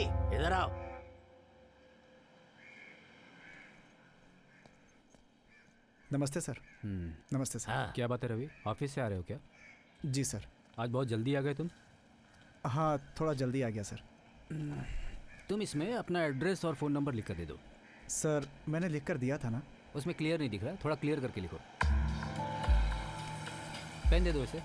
इधर आओ। नमस्ते सर। नमस्ते सर। हाँ। क्या बात है रवि, ऑफिस से आ रहे हो क्या? जी सर। आज बहुत जल्दी आ गए तुम। हाँ, थोड़ा जल्दी आ गया सर। तुम इसमें अपना एड्रेस और फ़ोन नंबर लिख कर दे दो। सर मैंने लिख कर दिया था ना। उसमें क्लियर नहीं दिख रहा, थोड़ा क्लियर करके लिखो। पेन दे दो इसे।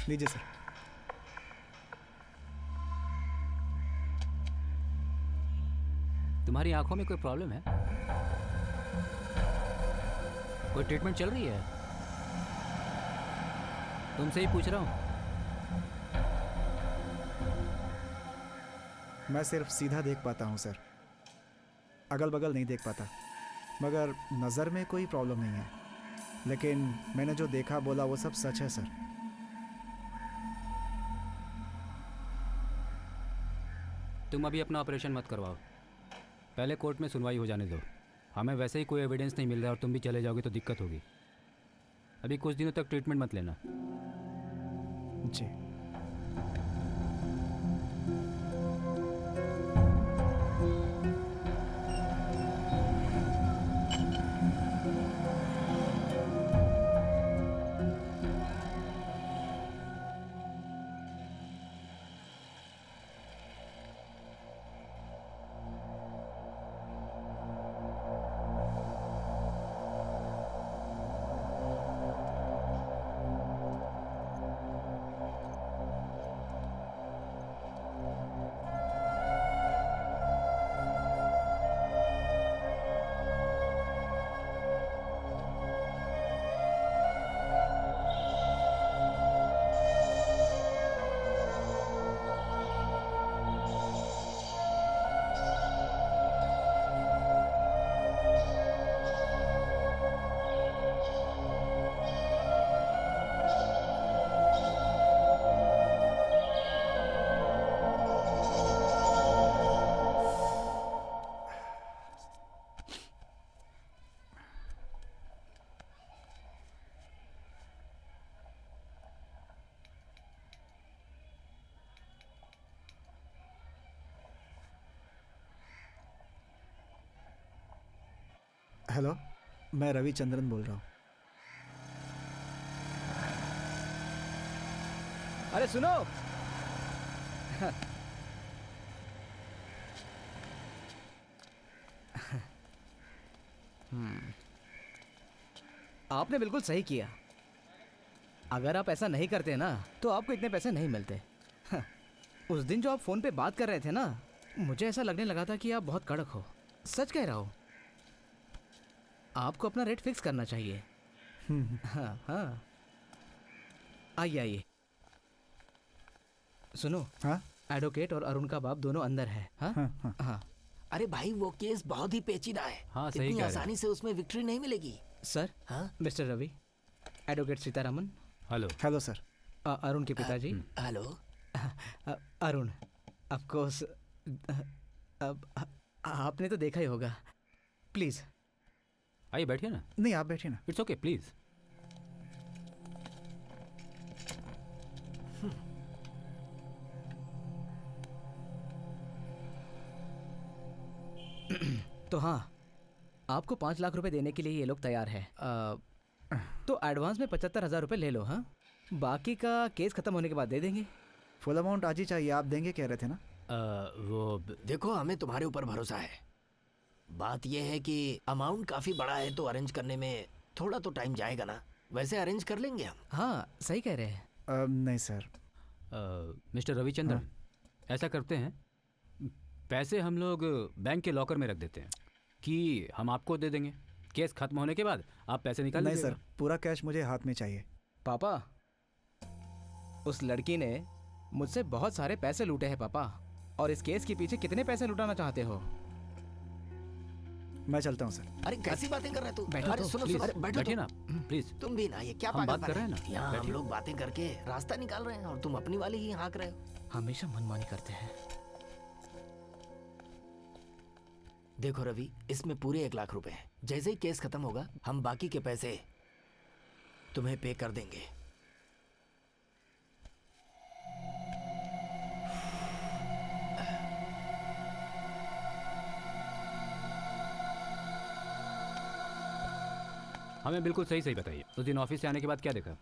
लीजिए सर। तुम्हारी आंखों में कोई प्रॉब्लम है? कोई ट्रीटमेंट चल रही है? तुमसे ही पूछ रहा हूँ। मैं सिर्फ सीधा देख पाता हूँ सर, अगल बगल नहीं देख पाता। मगर नज़र में कोई प्रॉब्लम नहीं है, लेकिन मैंने जो देखा बोला वो सब सच है सर। तुम अभी अपना ऑपरेशन मत करवाओ, पहले कोर्ट में सुनवाई हो जाने दो। हमें वैसे ही कोई एविडेंस नहीं मिल रहा और तुम भी चले जाओगे तो दिक्कत होगी। अभी कुछ दिनों तक ट्रीटमेंट मत लेना। जी। हेलो, मैं रविचंद्रन बोल रहा हूँ। अरे सुनो। आपने बिल्कुल सही किया। अगर आप ऐसा नहीं करते ना तो आपको इतने पैसे नहीं मिलते। उस दिन जो आप फोन पे बात कर रहे थे ना, मुझे ऐसा लगने लगा था कि आप बहुत कड़क हो। सच कह रहा हूँ, आपको अपना रेट फिक्स करना चाहिए। हाँ हाँ, आइए आइए। सुनो। हाँ एडवोकेट और अरुण का बाप दोनों अंदर है। हाँ हाँ हाँ। हाँ। अरे भाई, वो केस बहुत ही पेचीदा है। हाँ, सही इतनी कह रहे हैं। आसानी से उसमें विक्ट्री नहीं मिलेगी। सर। हाँ? Mister Ravi, advocate Sitaraman. Hello. Hello sir. Arun के पिताजी। हेलो। Arun, of course. अब आपने तो देखा ही होगा। प्लीज आइए बैठिए ना। नहीं, आप बैठिए ना। It's okay, please. तो हाँ, आपको 5 लाख रुपए देने के लिए ये लोग तैयार है। तो एडवांस में 75,000 रुपये ले लो। हाँ, बाकी का केस खत्म होने के बाद दे देंगे। फुल अमाउंट आज ही चाहिए, आप देंगे कह रहे थे ना। वो देखो, हमें तुम्हारे ऊपर भरोसा है। बात यह है कि अमाउंट काफी बड़ा है तो अरेंज करने में थोड़ा तो टाइम जाएगा ना। वैसे अरेंज कर लेंगे हम। हाँ, सही कह रहे हैं। नहीं सर। मिस्टर रविचंद्रन, ऐसा करते हैं, पैसे हम लोग बैंक के लॉकर में रख देते हैं कि हम आपको दे देंगे। केस खत्म होने के बाद आप पैसे निकाल नहीं लीजिएगा। सर, पूरा कैश मुझे हाथ में चाहिए। पापा, उस लड़की ने मुझसे बहुत सारे पैसे लूटे हैं पापा। और इस केस के पीछे कितने पैसे लुटाना चाहते हो? मैं चलता हूँ सर। अरे कैसी बातें कर रहे हो तू? बैठो अरे तो, सुनो प्लीज सुनो, अरे बैठो बैठिए तो। ना प्लीज। तुम भी ना, ये क्या हम बात पागलपन कर रहे हैं है? ना, यहाँ हम बैठिए। लोग बातें करके रास्ता निकाल रहे हैं और तुम अपनी वाली ही हाँक रहे हो। हमेशा मनमानी करते हैं। देखो रवि, इसमें पूरे 1 लाख रुपए हैं। जैसे ही केस खत्म होगा हम बाकी के पैसे तुम्हें पे कर देंगे। हमें बिल्कुल सही सही बताइए, उस दिन ऑफिस से आने के बाद क्या देखा?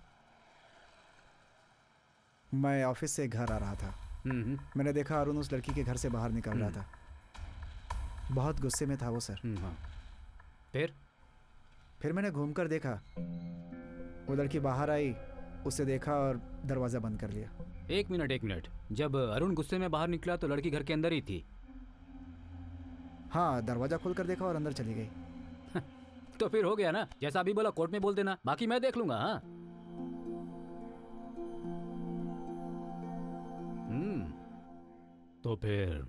मैं ऑफिस से घर आ रहा था। मैंने देखा अरुण उस लड़की के घर से बाहर निकल रहा था। बहुत गुस्से में था वो सर। हाँ। फिर मैंने घूमकर देखा, वो लड़की बाहर आई, उसे देखा और दरवाज़ा बंद कर लिया। एक मिनट, जब अरुण गुस्से में बाहर निकला तो लड़की घर के अंदर ही थी। हाँ, दरवाज़ा खोल कर देखा और अंदर चली गई। तो फिर हो गया ना, जैसा अभी बोला कोर्ट में बोल देना, बाकी मैं देख लूंगा। हाँ। तो फिर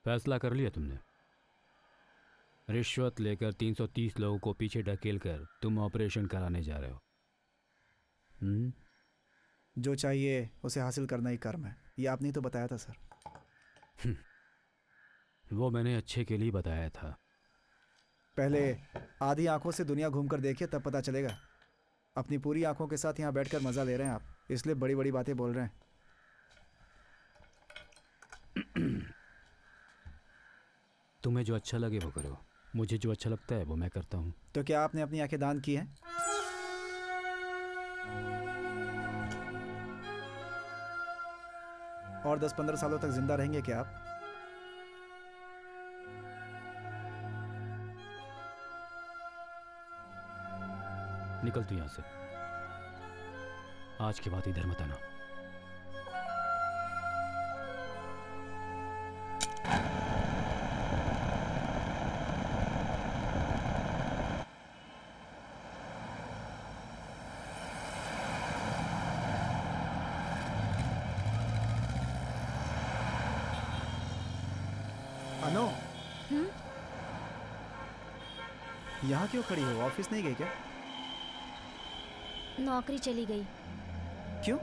फैसला कर लिया तुमने? रिश्वत लेकर 330 लोगों को पीछे ढकेल कर तुम ऑपरेशन कराने जा रहे हो? जो चाहिए उसे हासिल करना ही कर्म है, ये आपने ही तो बताया था सर। वो मैंने अच्छे के लिए बताया था। पहले आधी आंखों से दुनिया घूमकर देखिए, तब पता चलेगा। अपनी पूरी आंखों के साथ यहाँ बैठकर मजा ले रहे हैं आप, इसलिए बड़ी बड़ी बातें बोल रहे हैं। तुम्हें जो अच्छा लगे वो करो, मुझे जो अच्छा लगता है वो मैं करता हूँ। तो क्या आपने अपनी आंखें दान की हैं? और 10-15 सालों तक जिंदा रहेंगे क्या आप? निकल तू यहाँ से, आज के बाद इधर मत आना। अनु, यहाँ क्यों खड़ी हो? ऑफिस नहीं गई क्या? नौकरी चली गई। क्यों?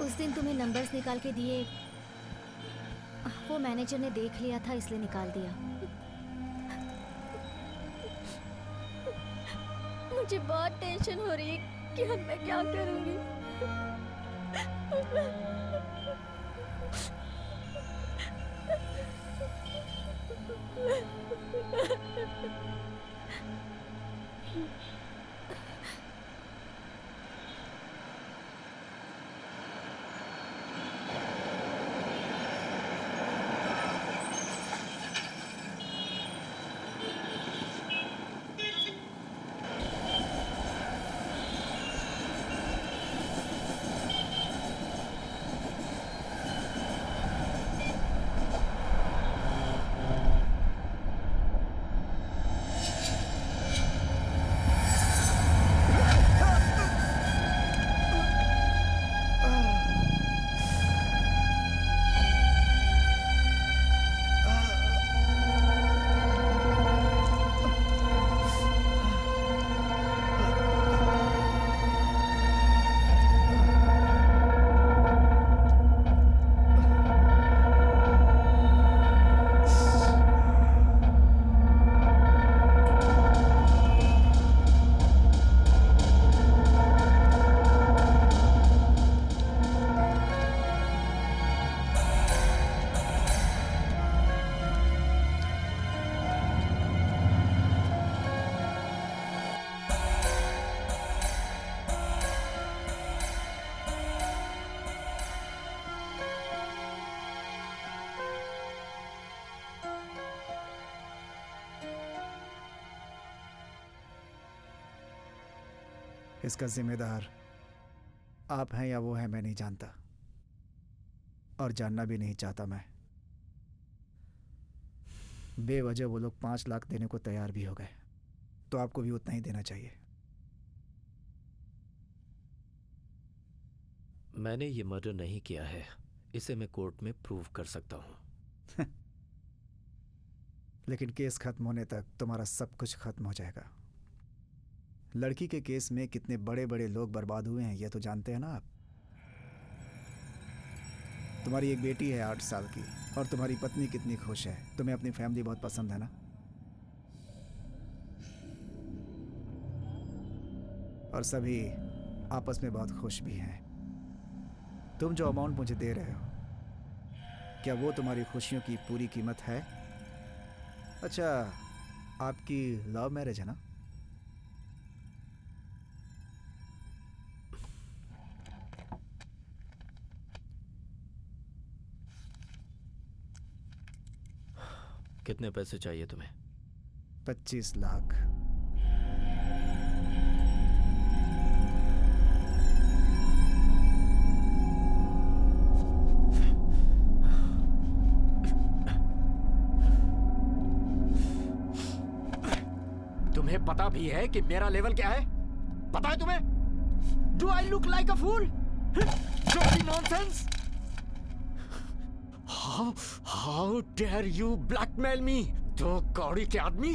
उस दिन तुम्हें नंबर्स निकाल के दिए, वो मैनेजर ने देख लिया था इसलिए निकाल दिया। मुझे बहुत टेंशन हो रही है कि अब मैं क्या करूंगी। इसका जिम्मेदार आप हैं या वो है मैं नहीं जानता, और जानना भी नहीं चाहता मैं। बेवजह वो लोग 5 लाख देने को तैयार भी हो गए, तो आपको भी उतना ही देना चाहिए। मैंने ये मर्डर नहीं किया है, इसे मैं कोर्ट में प्रूव कर सकता हूँ। लेकिन केस खत्म होने तक तुम्हारा सब कुछ खत्म हो जाएगा। लड़की के केस में कितने बड़े बड़े लोग बर्बाद हुए हैं ये तो जानते हैं ना आप। तुम्हारी एक बेटी है 8 साल की, और तुम्हारी पत्नी कितनी खुश है। तुम्हें अपनी फैमिली बहुत पसंद है ना। और सभी आपस में बहुत खुश भी हैं। तुम जो अमाउंट मुझे दे रहे हो, क्या वो तुम्हारी खुशियों की पूरी कीमत है? अच्छा, आपकी लव मैरिज है ना? कितने पैसे चाहिए तुम्हें? 25 लाख। तुम्हें पता भी है कि मेरा लेवल क्या है? पता है तुम्हें? Do I look like a fool? Nonsense! How dare you blackmail me? दो कौड़ी के आदमी!